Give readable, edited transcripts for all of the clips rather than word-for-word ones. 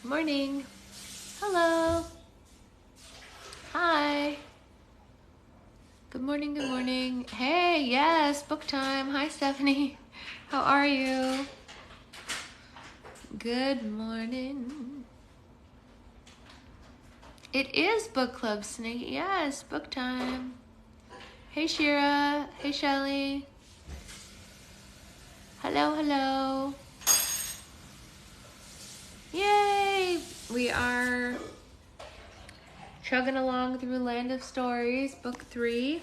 Morning. Hello. Hi. Good morning, good morning. Hey, yes, book time. Hi, Stephanie. How are you? Good morning. It is book club, Snake. Yes, book time. Hey, Shira. Hey, Shelly. Hello, hello. Yay! We are chugging along through Land of Stories, book 3.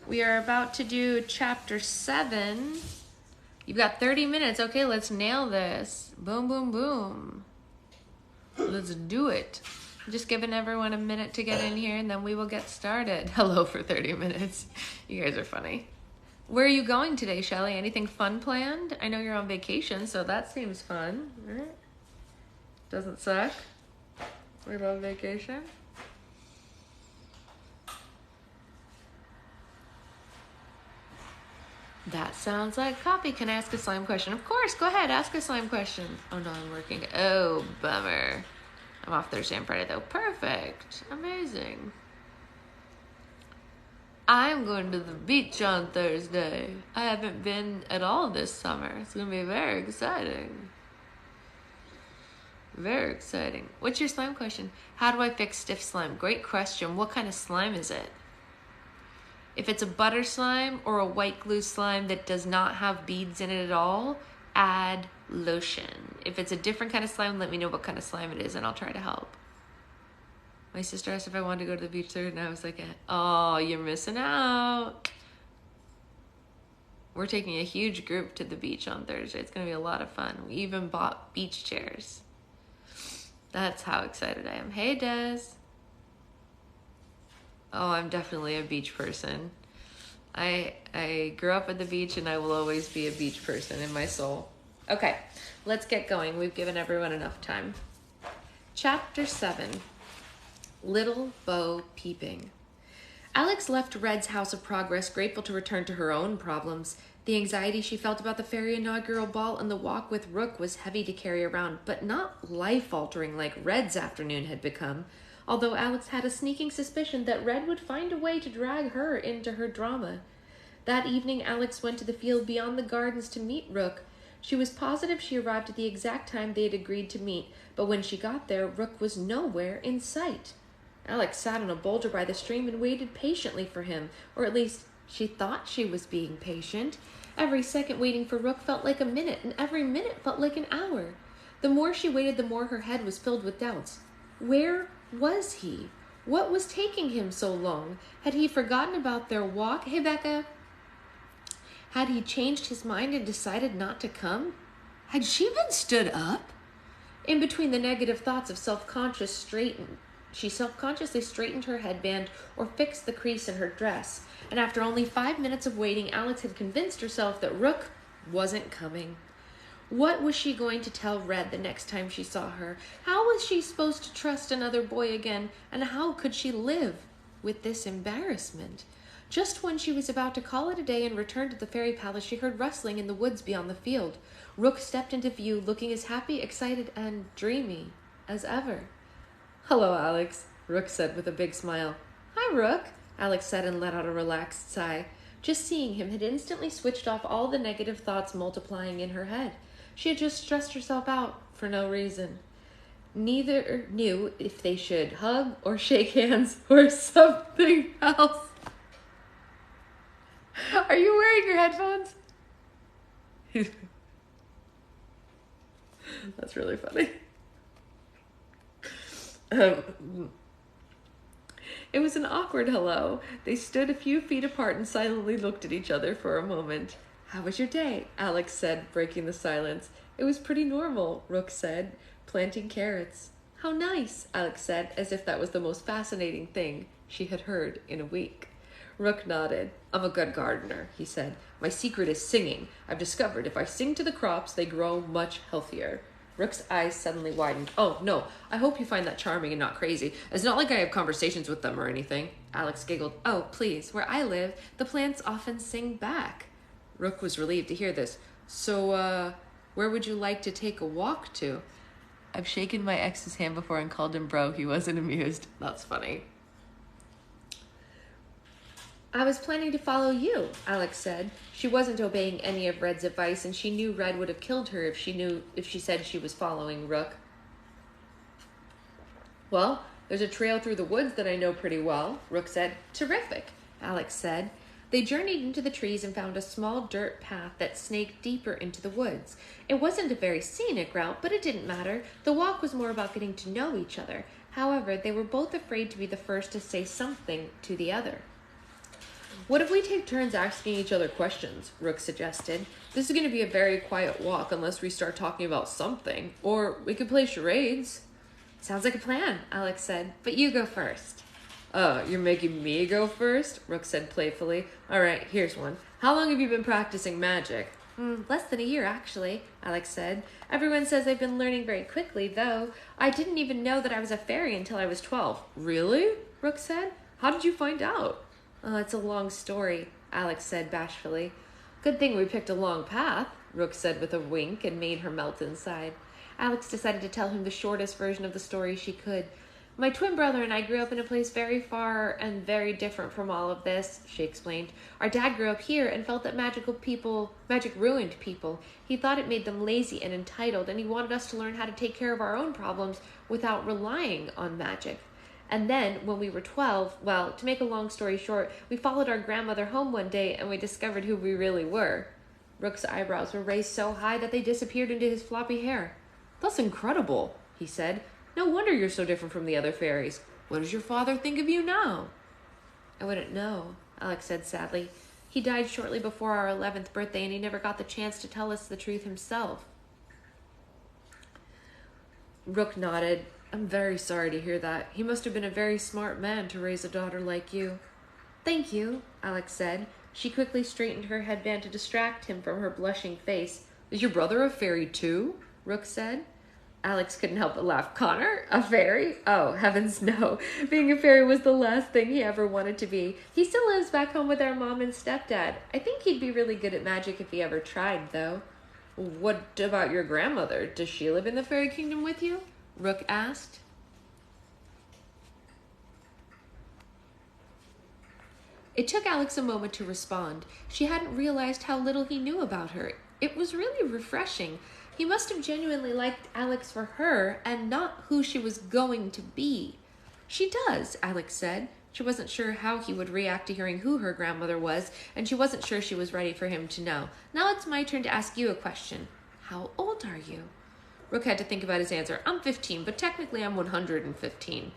We are about to do chapter 7. You've got 30 minutes. Okay, let's nail this. Boom, boom, boom. Let's do it. Just giving everyone a minute to get in here and then we will get started. Hello for 30 minutes. You guys are funny. Where are you going today, Shelly? Anything fun planned? I know you're on vacation, so that seems fun. Right? Doesn't suck. We love vacation. That sounds like copy. Can I ask a slime question? Of course, go ahead, ask a slime question. Oh no, I'm working. Oh, bummer. I'm off Thursday and Friday though. Perfect. Amazing. I'm going to the beach on Thursday. I haven't been at all this summer. It's going to be very exciting. Very exciting. What's your slime question? How do I fix stiff slime? Great question. What kind of slime is it? If it's a butter slime or a white glue slime that does not have beads in it at all, add lotion. If it's a different kind of slime, let me know what kind of slime it is and I'll try to help. My sister asked if I wanted to go to the beach there and I was like, oh, you're missing out. We're taking a huge group to the beach on Thursday. It's going to be a lot of fun. We even bought beach chairs. That's how excited I am. Hey, Des. Oh, I'm definitely a beach person. I grew up at the beach and I will always be a beach person in my soul. Okay, let's get going. We've given everyone enough time. Chapter 7, Little Bo Peeping. Alex left Red's House of Progress grateful to return to her own problems. The anxiety she felt about the fairy inaugural ball and the walk with Rook was heavy to carry around, but not life-altering like Red's afternoon had become. Although Alex had a sneaking suspicion that Red would find a way to drag her into her drama. That evening, Alex went to the field beyond the gardens to meet Rook. She was positive she arrived at the exact time they had agreed to meet, but when she got there, Rook was nowhere in sight. Alex sat on a boulder by the stream and waited patiently for him, or at least she thought she was being patient. Every second waiting for Rook felt like a minute, and every minute felt like an hour. The more she waited, the more her head was filled with doubts. Where was he? What was taking him so long? Had he forgotten about their walk? Hey, Becca. Had he changed his mind and decided not to come? Had she been stood up? In between the negative thoughts of she self-consciously straightened her headband or fixed the crease in her dress. And after only 5 minutes of waiting, Alex had convinced herself that Rook wasn't coming. What was she going to tell Red the next time she saw her? How was she supposed to trust another boy again? And how could she live with this embarrassment? Just when she was about to call it a day and return to the fairy palace, she heard rustling in the woods beyond the field. Rook stepped into view, looking as happy, excited, and dreamy as ever. Hello, Alex, Rook said with a big smile. Hi, Rook, Alex said and let out a relaxed sigh. Just seeing him had instantly switched off all the negative thoughts multiplying in her head. She had just stressed herself out for no reason. Neither knew if they should hug or shake hands or something else. Are you wearing your headphones? That's really funny. It was an awkward hello. They stood a few feet apart and silently looked at each other for a moment. How was your day? Alex said, breaking the silence. It was pretty normal, Rook said, planting carrots. How nice, Alex said, as if that was the most fascinating thing she had heard in a week. Rook nodded. I'm a good gardener, he said. My secret is singing. I've discovered if I sing to the crops, they grow much healthier. Rook's eyes suddenly widened. Oh, no, I hope you find that charming and not crazy. It's not like I have conversations with them or anything. Alex giggled. Oh, please, where I live, the plants often sing back. Rook was relieved to hear this. So, where would you like to take a walk to? I've shaken my ex's hand before and called him bro. He wasn't amused. That's funny. I was planning to follow you, Alex said. She wasn't obeying any of Red's advice, and she knew Red would have killed her if she said she was following Rook. Well, there's a trail through the woods that I know pretty well, Rook said. Terrific, Alex said. They journeyed into the trees and found a small dirt path that snaked deeper into the woods. It wasn't a very scenic route, but it didn't matter. The walk was more about getting to know each other. However, they were both afraid to be the first to say something to the other. What if we take turns asking each other questions? Rook suggested. This is going to be a very quiet walk unless we start talking about something. Or we could play charades. Sounds like a plan, Alex said. But you go first. Oh, you're making me go first? Rook said playfully. All right, here's one. How long have you been practicing magic? Less than a year, actually, Alex said. Everyone says I've been learning very quickly, though. I didn't even know that I was a fairy until I was 12. Really? Rook said. How did you find out? Oh, it's a long story, Alex said bashfully. Good thing we picked a long path, Rook said with a wink and made her melt inside. Alex decided to tell him the shortest version of the story she could. My twin brother and I grew up in a place very far and very different from all of this, she explained. Our dad grew up here and felt that magic ruined people. He thought it made them lazy and entitled, and he wanted us to learn how to take care of our own problems without relying on magic. And then, when we were 12, well, to make a long story short, we followed our grandmother home one day and we discovered who we really were. Rook's eyebrows were raised so high that they disappeared into his floppy hair. That's incredible, he said. No wonder you're so different from the other fairies. What does your father think of you now? I wouldn't know, Alex said sadly. He died shortly before our 11th birthday and he never got the chance to tell us the truth himself. Rook nodded. I'm very sorry to hear that. He must have been a very smart man to raise a daughter like you. Thank you, Alex said. She quickly straightened her headband to distract him from her blushing face. Is your brother a fairy too? Rook said. Alex couldn't help but laugh. Connor? A fairy? Oh, heavens no. Being a fairy was the last thing he ever wanted to be. He still lives back home with our mom and stepdad. I think he'd be really good at magic if he ever tried, though. What about your grandmother? Does she live in the fairy kingdom with you? Rook asked. It took Alex a moment to respond. She hadn't realized how little he knew about her. It was really refreshing. He must have genuinely liked Alex for her and not who she was going to be. She does, Alex said. She wasn't sure how he would react to hearing who her grandmother was, and she wasn't sure she was ready for him to know. Now it's my turn to ask you a question. How old are you? Rook had to think about his answer. I'm 15, but technically I'm 115.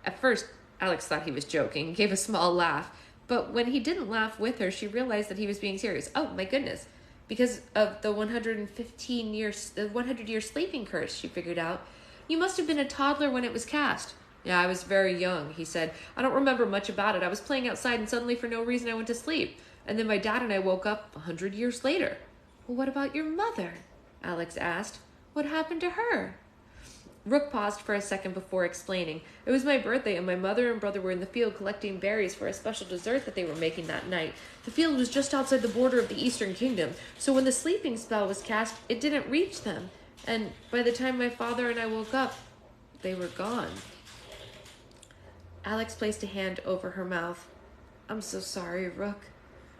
At first, Alex thought he was joking and gave a small laugh. But when he didn't laugh with her, she realized that he was being serious. Oh, my goodness. Because of the 100-year sleeping curse, she figured out. You must have been a toddler when it was cast. Yeah, I was very young, he said. I don't remember much about it. I was playing outside and suddenly for no reason I went to sleep. And then my dad and I woke up 100 years later. Well, what about your mother? Alex asked. What happened to her? Rook paused for a second before explaining. It was my birthday and my mother and brother were in the field collecting berries for a special dessert that they were making that night. The field was just outside the border of the Eastern Kingdom, so when the sleeping spell was cast, it didn't reach them. And by the time my father and I woke up, they were gone. Alex placed a hand over her mouth. I'm so sorry, Rook,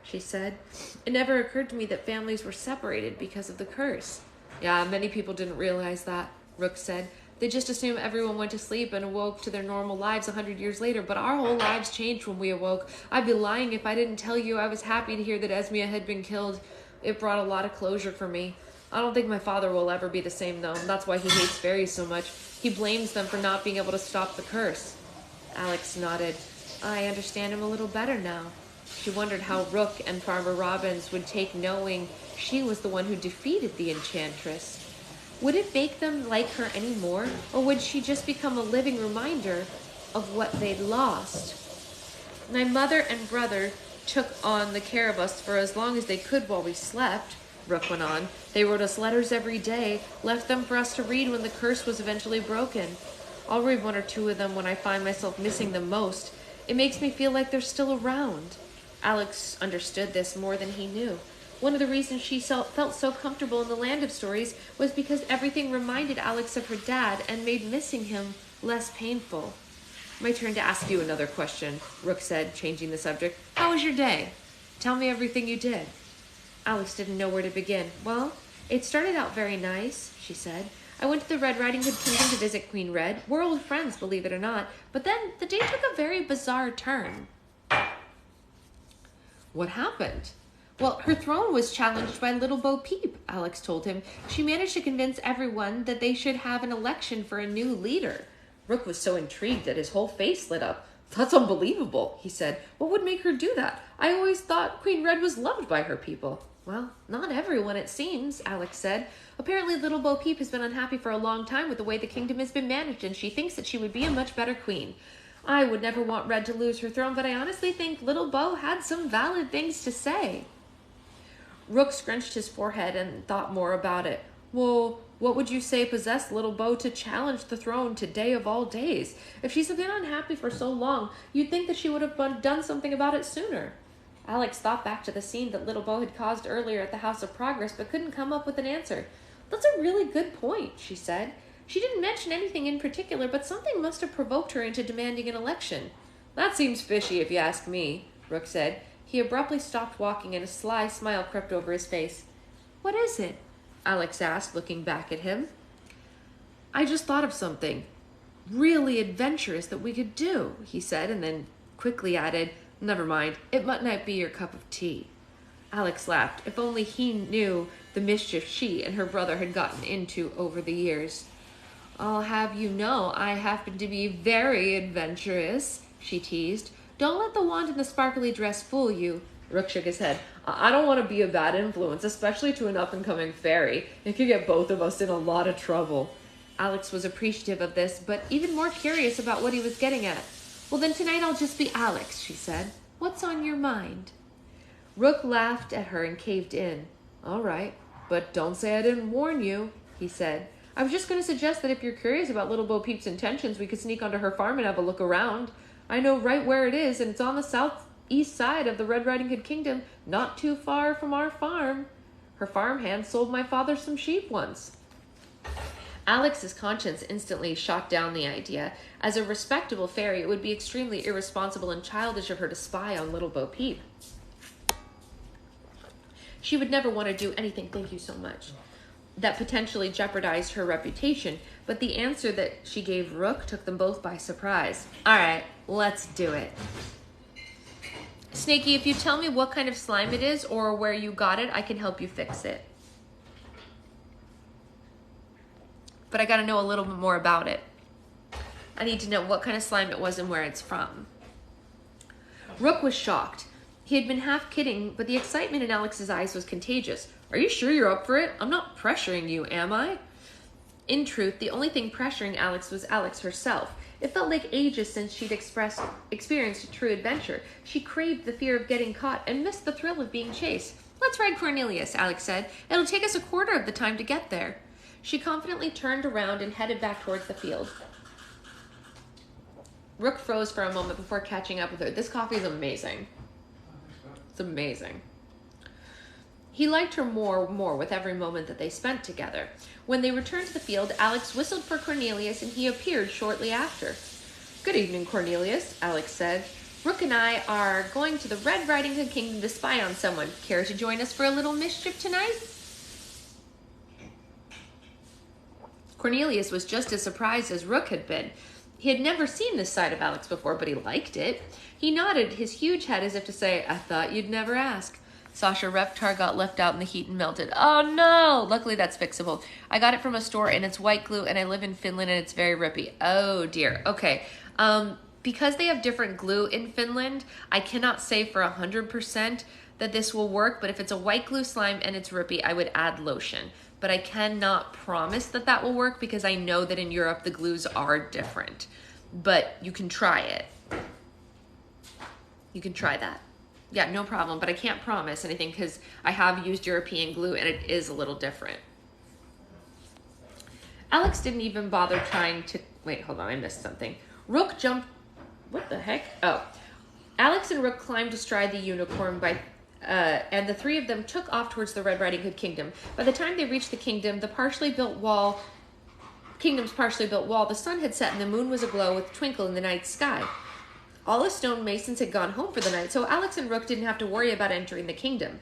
she said. It never occurred to me that families were separated because of the curse. Yeah, many people didn't realize that, Rook said. They just assume everyone went to sleep and awoke to their normal lives 100 years later, but our whole lives changed when we awoke. I'd be lying if I didn't tell you I was happy to hear that Esmea had been killed. It brought a lot of closure for me. I don't think my father will ever be the same, though. That's why he hates fairies so much. He blames them for not being able to stop the curse. Alex nodded. I understand him a little better now. She wondered how Rook and Farmer Robbins would take knowing she was the one who defeated the Enchantress. Would it make them like her any more, or would she just become a living reminder of what they'd lost? My mother and brother took on the care of us for as long as they could while we slept, Rook went on. They wrote us letters every day, left them for us to read when the curse was eventually broken. I'll read one or two of them when I find myself missing them most. It makes me feel like they're still around. Alex understood this more than he knew. One of the reasons she felt so comfortable in the land of stories was because everything reminded Alex of her dad and made missing him less painful. My turn to ask you another question, Rook said, changing the subject. How was your day? Tell me everything you did. Alex didn't know where to begin. Well, it started out very nice, she said. I went to the Red Riding Hood Kingdom to visit Queen Red. We're old friends, believe it or not. But then the day took a very bizarre turn. What happened? Well, her throne was challenged by Little Bo Peep, Alex told him. She managed to convince everyone that they should have an election for a new leader. Rook was so intrigued that his whole face lit up. That's unbelievable, he said. What would make her do that? I always thought Queen Red was loved by her people. Well, not everyone, it seems, Alex said. Apparently Little Bo Peep has been unhappy for a long time with the way the kingdom has been managed, and she thinks that she would be a much better queen. I would never want Red to lose her throne, but I honestly think Little Bo had some valid things to say. Rook scrunched his forehead and thought more about it. Well, what would you say possessed Little Bo to challenge the throne today of all days? If she's been unhappy for so long, you'd think that she would have done something about it sooner. Alex thought back to the scene that Little Bo had caused earlier at the House of Progress, but couldn't come up with an answer. That's a really good point, she said. She didn't mention anything in particular, but something must have provoked her into demanding an election. That seems fishy if you ask me, Rook said. He abruptly stopped walking and a sly smile crept over his face. What is it? Alex asked, looking back at him. I just thought of something really adventurous that we could do, he said, and then quickly added, never mind, it might not be your cup of tea. Alex laughed. If only he knew the mischief she and her brother had gotten into over the years. I'll have you know I happen to be very adventurous, she teased. Don't let the wand and the sparkly dress fool you. Rook shook his head. I don't want to be a bad influence, especially to an up-and-coming fairy. It could get both of us in a lot of trouble. Alex was appreciative of this, but even more curious about what he was getting at. Well, then tonight I'll just be Alex, she said. What's on your mind? Rook laughed at her and caved in. All right, but don't say I didn't warn you, he said. I was just going to suggest that if you're curious about Little Bo Peep's intentions, we could sneak onto her farm and have a look around. I know right where it is, and it's on the southeast side of the Red Riding Hood Kingdom, not too far from our farm. Her farmhand sold my father some sheep once. Alex's conscience instantly shot down the idea. As a respectable fairy, it would be extremely irresponsible and childish of her to spy on Little Bo Peep. She would never want to do anything, thank you so much, that potentially jeopardized her reputation, but the answer that she gave Rook took them both by surprise. All right, let's do it. Snaky, if you tell me what kind of slime it is or where you got it, I can help you fix it. But I gotta know a little bit more about it. I need to know what kind of slime it was and where it's from. Rook was shocked. He had been half kidding, but the excitement in Alex's eyes was contagious. Are you sure you're up for it? I'm not pressuring you, am I? In truth, the only thing pressuring Alex was Alex herself. It felt like ages since she'd experienced a true adventure. She craved the fear of getting caught and missed the thrill of being chased. Let's ride Cornelius, Alex said. It'll take us a quarter of the time to get there. She confidently turned around and headed back towards the field. Rook froze for a moment before catching up with her. This coffee is amazing. It's amazing. He liked her more with every moment that they spent together. When they returned to the field, Alex whistled for Cornelius and he appeared shortly after. Good evening, Cornelius, Alex said. Rook and I are going to the Red Riding Hood Kingdom to spy on someone. Care to join us for a little mischief tonight? Cornelius was just as surprised as Rook had been. He had never seen this side of Alex before, but he liked it. He nodded his huge head as if to say, I thought you'd never ask. Sasha Reptar got left out in the heat and melted. Oh no! Luckily that's fixable. I got it from a store and it's white glue and I live in Finland and it's very rippy. Oh dear. Okay. Because they have different glue in Finland, I cannot say for 100% that this will work, but if it's a white glue slime and it's rippy, I would add lotion. But I cannot promise that that will work because I know that in Europe the glues are different. But you can try it. You can try that. Yeah, no problem, but I can't promise anything because I have used European glue and it is a little different. Alex didn't even bother trying to... Wait, hold on, I missed something. Rook jumped... What the heck? Oh. Alex and Rook climbed astride the unicorn by and the three of them took off towards the Red Riding Hood kingdom. By the time they reached the kingdom, the kingdom's partially built wall, the sun had set and the moon was aglow with twinkle in the night sky. All the stonemasons had gone home for the night, so Alex and Rook didn't have to worry about entering the kingdom.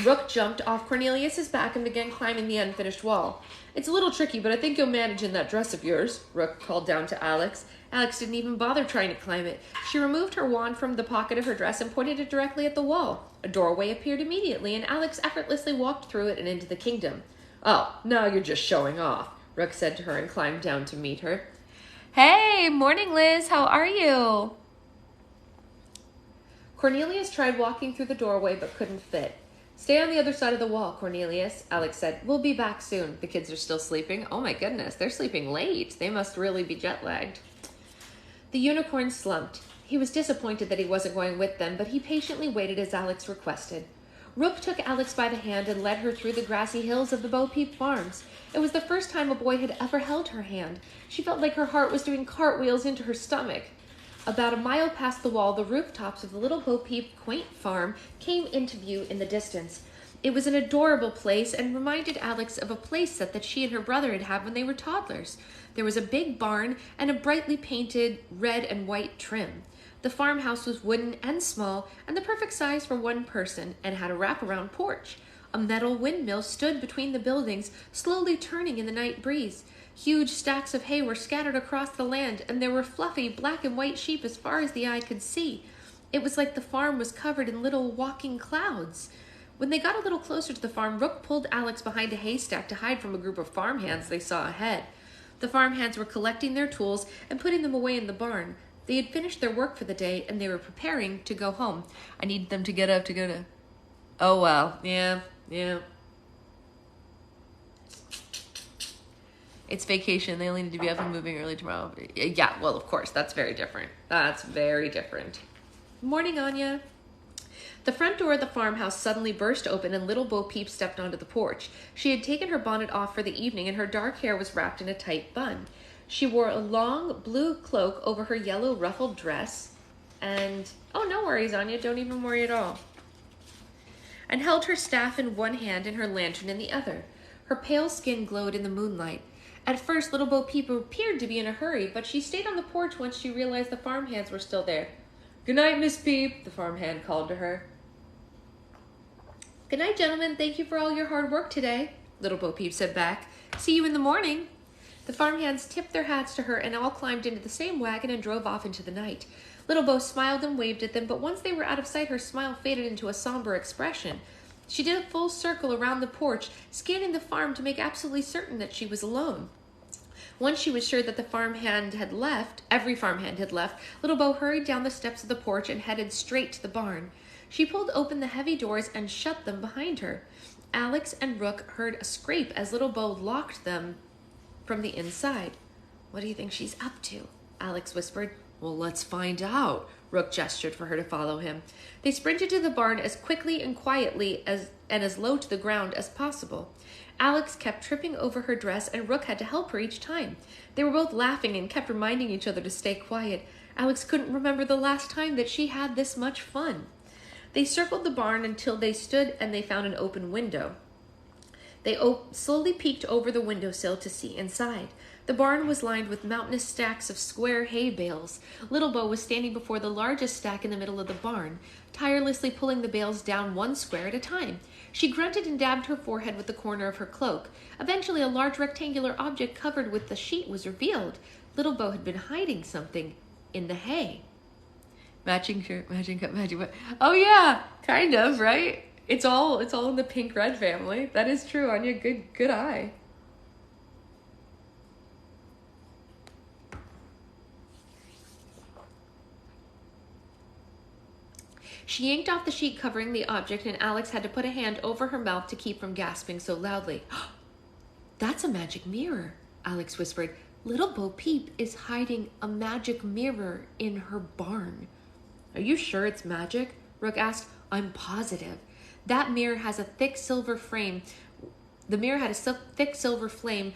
Rook jumped off Cornelius's back and began climbing the unfinished wall. "It's a little tricky, but I think you'll manage in that dress of yours," Rook called down to Alex. Alex didn't even bother trying to climb it. She removed her wand from the pocket of her dress and pointed it directly at the wall. A doorway appeared immediately, and Alex effortlessly walked through it and into the kingdom. "Oh, now you're just showing off," Rook said to her and climbed down to meet her. "Hey, morning, Liz. How are you?" Cornelius tried walking through the doorway but couldn't fit. "Stay on the other side of the wall, Cornelius," Alex said. "We'll be back soon." The kids are still sleeping. Oh my goodness, they're sleeping late. They must really be jet-lagged. The unicorn slumped. He was disappointed that he wasn't going with them, but he patiently waited as Alex requested. Rook took Alex by the hand and led her through the grassy hills of the Bo Peep Farms. It was the first time a boy had ever held her hand. She felt like her heart was doing cartwheels into her stomach. About a mile past the wall, the rooftops of the little Bo Peep quaint farm came into view in the distance. It was an adorable place and reminded Alex of a playset that she and her brother had had when they were toddlers. There was a big barn and a brightly painted red and white trim. The farmhouse was wooden and small and the perfect size for one person and had a wraparound porch. A metal windmill stood between the buildings, slowly turning in the night breeze. Huge stacks of hay were scattered across the land, and there were fluffy black and white sheep as far as the eye could see. It was like the farm was covered in little walking clouds. When they got a little closer to the farm, Rook pulled Alex behind a haystack to hide from a group of farmhands they saw ahead. The farmhands were collecting their tools and putting them away in the barn. They had finished their work for the day, and they were preparing to go home. I need them to get up to go to... Oh, well, yeah. It's vacation. They only need to be up and moving early tomorrow. Yeah, well, of course. That's very different. That's very different. Morning, Anya. The front door of the farmhouse suddenly burst open and little Bo Peep stepped onto the porch. She had taken her bonnet off for the evening and her dark hair was wrapped in a tight bun. She wore a long blue cloak over her yellow ruffled dress and... Oh, no worries, Anya. Don't even worry at all. And held her staff in one hand and her lantern in the other. Her pale skin glowed in the moonlight. At first, little Bo Peep appeared to be in a hurry, but she stayed on the porch once she realized the farmhands were still there. "Good night, Miss Peep," the farmhand called to her. "Good night, gentlemen. Thank you for all your hard work today," little Bo Peep said back. "See you in the morning." The farmhands tipped their hats to her and all climbed into the same wagon and drove off into the night. Little Bo smiled and waved at them, but once they were out of sight, her smile faded into a somber expression. She did a full circle around the porch, scanning the farm to make absolutely certain that she was alone. Once she was sure that every farmhand had left, little Bo hurried down the steps of the porch and headed straight to the barn. She pulled open the heavy doors and shut them behind her. Alex and Rook heard a scrape as little Bo locked them from the inside. "What do you think she's up to?" Alex whispered. "Well, let's find out." Rook gestured for her to follow him. They sprinted to the barn as quickly and quietly and as low to the ground as possible. Alex kept tripping over her dress, and Rook had to help her each time. They were both laughing and kept reminding each other to stay quiet. Alex couldn't remember the last time that she had this much fun. They circled the barn until they stood and they found an open window. They slowly peeked over the windowsill to see inside. The barn was lined with mountainous stacks of square hay bales. Little Bo was standing before the largest stack in the middle of the barn, tirelessly pulling the bales down one square at a time. She grunted and dabbed her forehead with the corner of her cloak. Eventually, a large rectangular object covered with the sheet was revealed. Little Bo had been hiding something in the hay. Matching shirt, matching cup, matching what? Oh yeah, kind of, right? It's all in the pink-red family. That is true, Anya. Good eye. She yanked off the sheet covering the object, and Alex had to put a hand over her mouth to keep from gasping so loudly. "That's a magic mirror," Alex whispered. "Little Bo Peep is hiding a magic mirror in her barn." "Are you sure it's magic?" Rook asked. "I'm positive. That mirror has a thick silver frame. The mirror had a thick silver frame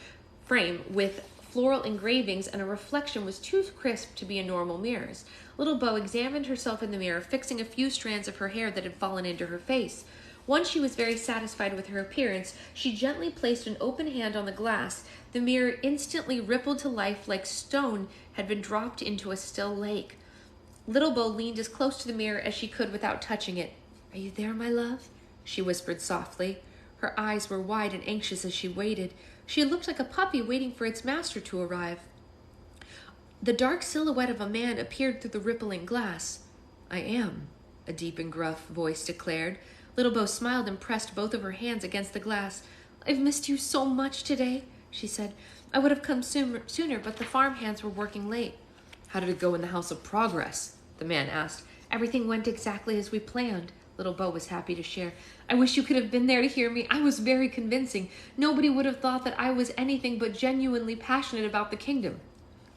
with floral engravings, and a reflection was too crisp to be in normal mirrors. Little Bo examined herself in the mirror, fixing a few strands of her hair that had fallen into her face. Once she was very satisfied with her appearance, she gently placed an open hand on the glass. The mirror instantly rippled to life like stone had been dropped into a still lake. Little Bo leaned as close to the mirror as she could without touching it. "Are you there, my love?" she whispered softly. Her eyes were wide and anxious as she waited. She looked like a puppy waiting for its master to arrive. The dark silhouette of a man appeared through the rippling glass. "I am," a deep and gruff voice declared. Little Bo smiled and pressed both of her hands against the glass. "I've missed you so much today," she said. "I would have come sooner, but the farm hands were working late." "How did it go in the House of Progress?" the man asked. "Everything went exactly as we planned," Little Bo was happy to share. "I wish you could have been there to hear me. I was very convincing. Nobody would have thought that I was anything but genuinely passionate about the kingdom."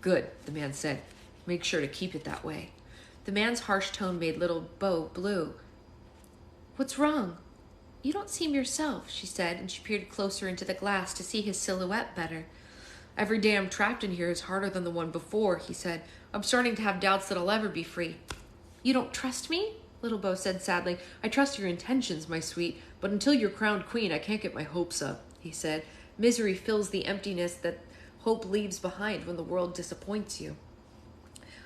"Good," the man said. "Make sure to keep it that way." The man's harsh tone made Little Bo blue. "What's wrong?" "You don't seem yourself," she said, and she peered closer into the glass to see his silhouette better. "Every day I'm trapped in here is harder than the one before," he said. "I'm starting to have doubts that I'll ever be free." "You don't trust me?" Little Bo said sadly. "I trust your intentions, my sweet, but until you're crowned queen, I can't get my hopes up," he said. "Misery fills the emptiness that hope leaves behind when the world disappoints you."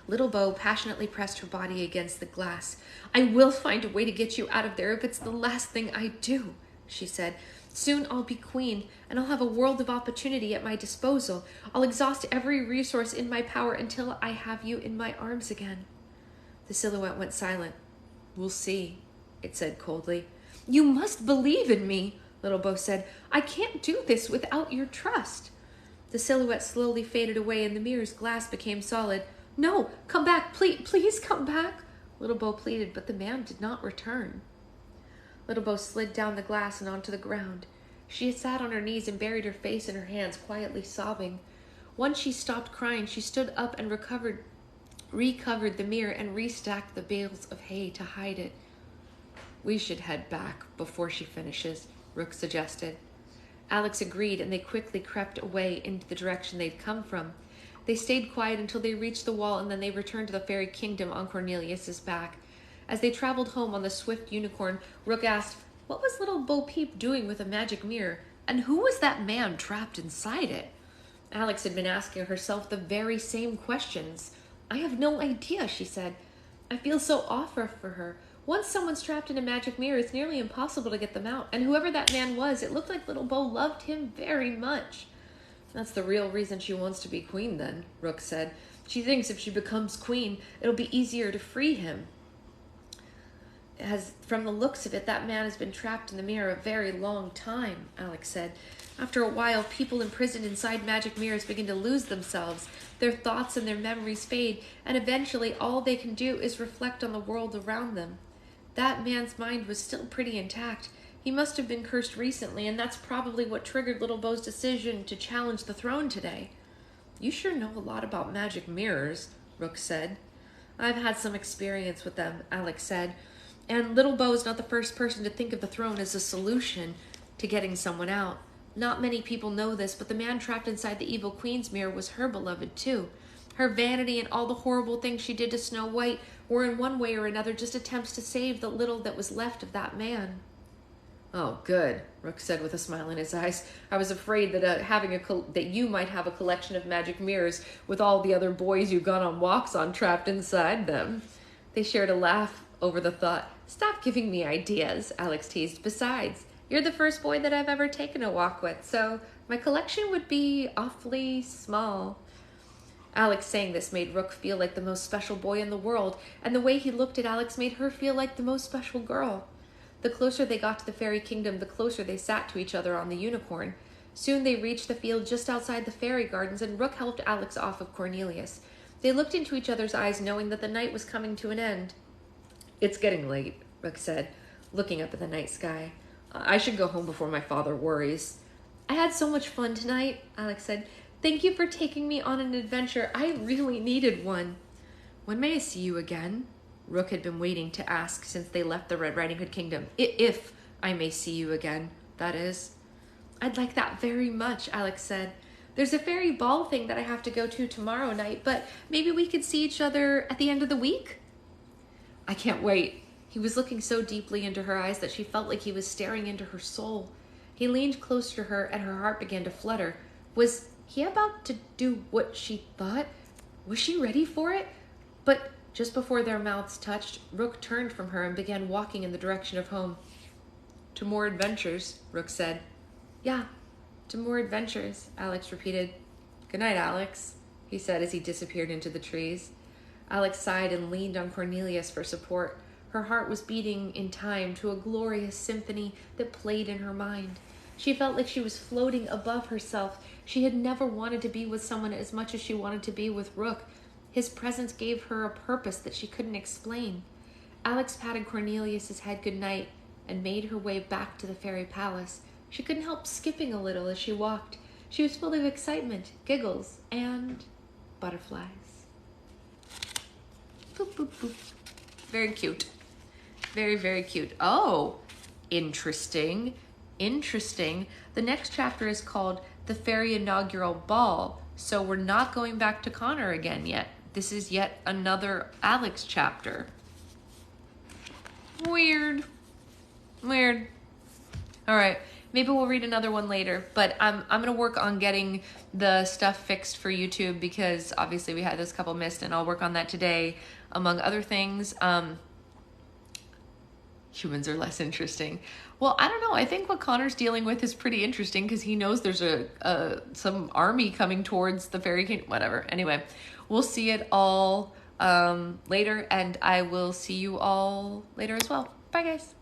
Little Bo passionately pressed her body against the glass. "I will find a way to get you out of there if it's the last thing I do," she said. "Soon I'll be queen, and I'll have a world of opportunity at my disposal. I'll exhaust every resource in my power until I have you in my arms again." The silhouette went silent. "We'll see," it said coldly. "You must believe in me," Little Bo said. "I can't do this without your trust." The silhouette slowly faded away and the mirror's glass became solid. "No, come back, please come back," Little Bo pleaded, but the man did not return. Little Bo slid down the glass and onto the ground. She had sat on her knees and buried her face in her hands, quietly sobbing. Once she stopped crying, she stood up and recovered the mirror and restacked the bales of hay to hide it. "We should head back before she finishes," Rook suggested. Alex agreed, and they quickly crept away into the direction they'd come from. They stayed quiet until they reached the wall, and then they returned to the fairy kingdom on Cornelius's back. As they traveled home on the swift unicorn, Rook asked, what was Little Bo Peep doing with a magic mirror, and who was that man trapped inside it? Alex had been asking herself the very same questions. "I have no idea," she said. "I feel so awful for her. Once someone's trapped in a magic mirror, it's nearly impossible to get them out. And whoever that man was, it looked like Little Bo loved him very much." "That's the real reason she wants to be queen, then," Rook said. "She thinks if she becomes queen, it'll be easier to free him." From the looks of it, that man has been trapped in the mirror a very long time," Alex said. "After a while, people imprisoned inside magic mirrors begin to lose themselves. Their thoughts and their memories fade, and eventually all they can do is reflect on the world around them. That man's mind was still pretty intact. He must have been cursed recently, and that's probably what triggered Little Bo's decision to challenge the throne today." "You sure know a lot about magic mirrors," Rook said. "I've had some experience with them," Alex said. "And Little Bo is not the first person to think of the throne as a solution to getting someone out. Not many people know this, but the man trapped inside the evil queen's mirror was her beloved too. Her vanity and all the horrible things she did to Snow White were in one way or another just attempts to save the little that was left of that man." "Oh, good," Rook said with a smile in his eyes. "I was afraid that that you might have a collection of magic mirrors with all the other boys you've gone on walks on trapped inside them." They shared a laugh over the thought. "Stop giving me ideas," Alex teased. "Besides, you're the first boy that I've ever taken a walk with, so my collection would be awfully small." Alex saying this made Rook feel like the most special boy in the world, and the way he looked at Alex made her feel like the most special girl. The closer they got to the fairy kingdom, the closer they sat to each other on the unicorn. Soon they reached the field just outside the fairy gardens, and Rook helped Alex off of Cornelius. They looked into each other's eyes, knowing that the night was coming to an end. "It's getting late," Rook said, looking up at the night sky. "I should go home before my father worries." "I had so much fun tonight," Alex said. "Thank you for taking me on an adventure. I really needed one." "When may I see you again?" Rook had been waiting to ask since they left the Red Riding Hood Kingdom. "If I may see you again, that is." "I'd like that very much," Alex said. There's a fairy ball thing that I have to go to tomorrow night, but maybe we could see each other at the end of the week? I can't wait. He was looking so deeply into her eyes that she felt like he was staring into her soul. He leaned closer to her and her heart began to flutter. Was he about to do what she thought? Was she ready for it? But just before their mouths touched, Rook turned from her and began walking in the direction of home. To more adventures, Rook said. Yeah, to more adventures, Alex repeated. Good night, Alex, he said as he disappeared into the trees. Alex sighed and leaned on Cornelius for support. Her heart was beating in time to a glorious symphony that played in her mind. She felt like she was floating above herself. She had never wanted to be with someone as much as she wanted to be with Rook. His presence gave her a purpose that she couldn't explain. Alex patted Cornelius's head goodnight and made her way back to the fairy palace. She couldn't help skipping a little as she walked. She was full of excitement, giggles, and butterflies. Boop, boop, boop. Very cute. Very, very cute. Oh, interesting. Interesting. The next chapter is called The Fairy Inaugural Ball, so we're not going back to Connor again yet. This is yet another Alex chapter. Weird. Weird. All right. Maybe we'll read another one later, but I'm going to work on getting the stuff fixed for YouTube because obviously we had those couple missed, and I'll work on that today, among other things. Humans are less interesting. Well, I don't know. I think what Connor's dealing with is pretty interesting because he knows there's some army coming towards the fairy king. Whatever. Anyway, we'll see it all later, and I will see you all later as well. Bye, guys.